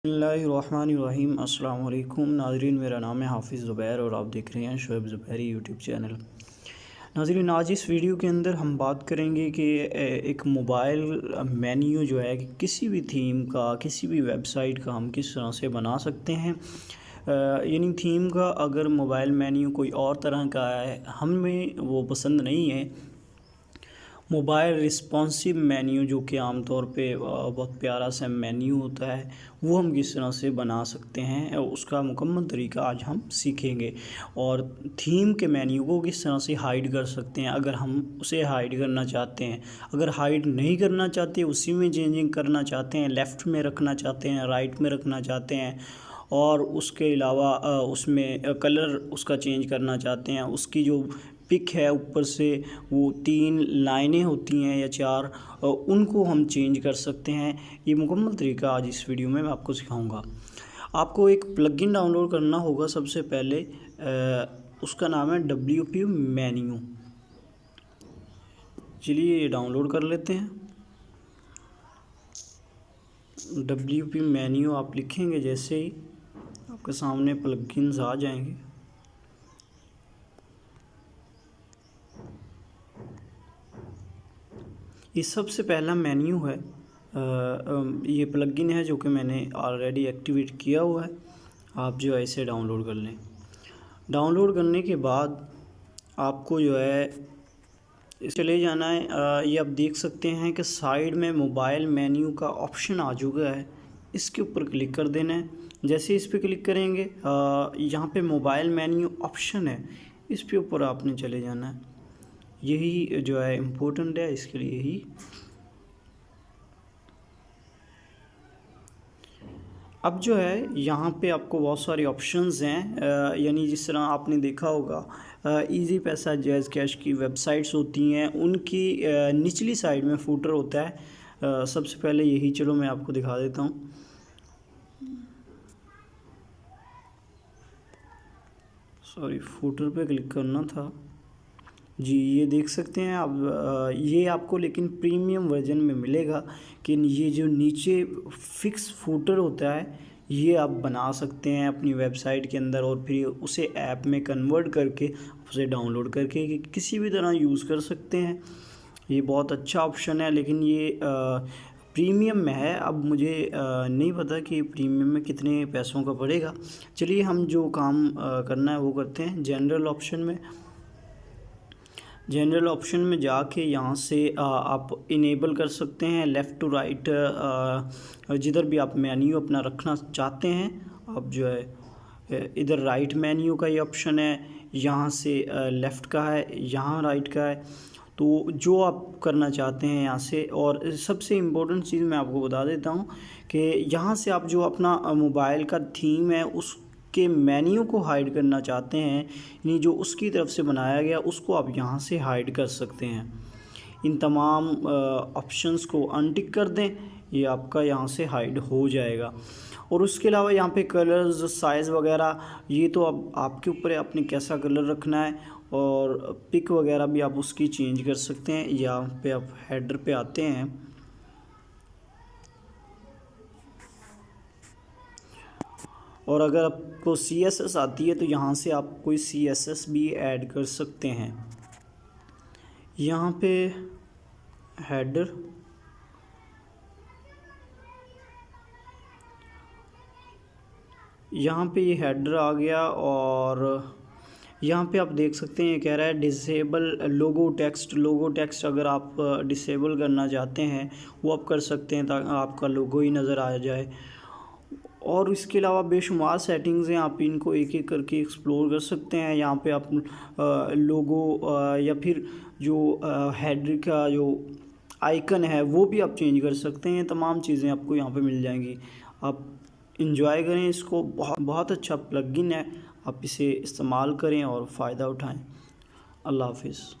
बिस्मिल्लाहिर्रहमानिर्रहीम। अस्सलाम वालेकुम नाज़रीन, मेरा नाम है हाफिज़ ज़ुबैर और आप देख रहे हैं शोएब ज़ुबैरी यूट्यूब चैनल। नाज़रीन, आज इस वीडियो के अंदर हम बात करेंगे कि एक मोबाइल मेन्यू जो है कि किसी भी थीम का, किसी भी वेबसाइट का हम किस तरह से बना सकते हैं। यानी थीम का अगर मोबाइल मेन्यू कोई और तरह का है, हमें वो पसंद नहीं है। मोबाइल रिस्पॉन्सिव मेन्यू जो कि आमतौर पे बहुत प्यारा सा मेन्यू होता है, वो हम किस तरह से बना सकते हैं, उसका मुकम्मल तरीका आज हम सीखेंगे। और थीम के मेन्यू को किस तरह से हाइड कर सकते हैं अगर हम उसे हाइड करना चाहते हैं। अगर हाइड नहीं करना चाहते, उसी में चेंजिंग करना चाहते हैं, लेफ़्ट में रखना चाहते हैं, राइट में रखना चाहते हैं, और उसके अलावा उसमें कलर उसका चेंज करना चाहते हैं, उसकी जो पिक है ऊपर से वो 3 लाइनें होती हैं या 4, उनको हम चेंज कर सकते हैं। ये मुकम्मल तरीका आज इस वीडियो में मैं आपको सिखाऊंगा। आपको एक प्लगइन डाउनलोड करना होगा सबसे पहले। उसका नाम है WP मेन्यू। चलिए ये डाउनलोड कर लेते हैं। WP मेन्यू आप लिखेंगे, जैसे ही आपके सामने प्लगइन्स आ जाएंगे। ये सबसे पहला मेन्यू है। ये प्लगइन है जो कि मैंने ऑलरेडी एक्टिवेट किया हुआ है। आप जो है इसे डाउनलोड कर लें। डाउनलोड करने के बाद आपको जो है चले जाना है। ये आप देख सकते हैं कि साइड में मोबाइल मेन्यू का ऑप्शन आ चुका है। इसके ऊपर क्लिक कर देना है। जैसे इस पर क्लिक करेंगे, यहाँ पे मोबाइल मेन्यू ऑप्शन है, इस पे ऊपर आपने चले जाना है। यही जो है इम्पोर्टेंट है, इसके लिए ही। अब जो है यहाँ पे आपको बहुत सारे ऑप्शंस हैं। यानी जिस तरह आपने देखा होगा इजी पैसा, जैज़ कैश की वेबसाइट्स होती हैं, उनकी निचली साइड में फूटर होता है। सबसे पहले यही, चलो मैं आपको दिखा देता हूँ। सॉरी, फूटर पे क्लिक करना था जी। ये देख सकते हैं आप, ये आपको लेकिन प्रीमियम वर्जन में मिलेगा कि ये जो नीचे फिक्स फूटर होता है, ये आप बना सकते हैं अपनी वेबसाइट के अंदर, और फिर उसे ऐप में कन्वर्ट करके उसे डाउनलोड करके किसी भी तरह यूज़ कर सकते हैं। ये बहुत अच्छा ऑप्शन है, लेकिन ये प्रीमियम में है। अब मुझे नहीं पता कि प्रीमियम में कितने पैसों का पड़ेगा। चलिए हम जो काम करना है वो करते हैं। जनरल ऑप्शन में जाके यहाँ से आप इनेबल कर सकते हैं लेफ़्ट टू राइट। जिधर भी आप मेन्यू अपना रखना चाहते हैं, आप जो है इधर राइट मेन्यू का ये ऑप्शन है, यहाँ से लेफ़्ट का है, यहाँ राइट का है। तो जो आप करना चाहते हैं यहाँ से। और सबसे इम्पोर्टेंट चीज़ मैं आपको बता देता हूँ कि यहाँ से आप जो अपना मोबाइल का थीम है उसके मेन्यू को हाइड करना चाहते हैं, यानी जो उसकी तरफ से बनाया गया उसको आप यहाँ से हाइड कर सकते हैं। इन तमाम ऑप्शंस को अनटिक कर दें, ये आपका यहाँ से हाइड हो जाएगा। और उसके अलावा यहाँ पे कलर्स, साइज़ वगैरह, ये तो अब आपके ऊपर है आपने कैसा कलर रखना है। और पिक वगैरह भी आप उसकी चेंज कर सकते हैं। यहाँ पे आप हेडर पे आते हैं, और अगर आपको CSS आती है तो यहाँ से आप कोई CSS भी ऐड कर सकते हैं। यहाँ पे हेडर, यहाँ पे ये हेडर आ गया। और यहाँ पे आप देख सकते हैं ये कह रहा है डिसेबल लोगो टेक्स्ट। अगर आप डिसेबल करना चाहते हैं वो आप कर सकते हैं ताकि आपका लोगो ही नज़र आ जाए। और इसके अलावा बेशुमार सेटिंग्स हैं, आप इनको एक एक करके एक्सप्लोर कर सकते हैं। यहाँ पे आप लोगो या फिर जो हेडर का जो आइकन है वो भी आप चेंज कर सकते हैं। तमाम चीज़ें आपको यहाँ पे मिल जाएंगी। आप इंजॉय करें इसको, बहुत अच्छा प्लगइन है। आप इसे इस्तेमाल करें और फ़ायदा उठाएं। अल्लाह हाफिज़।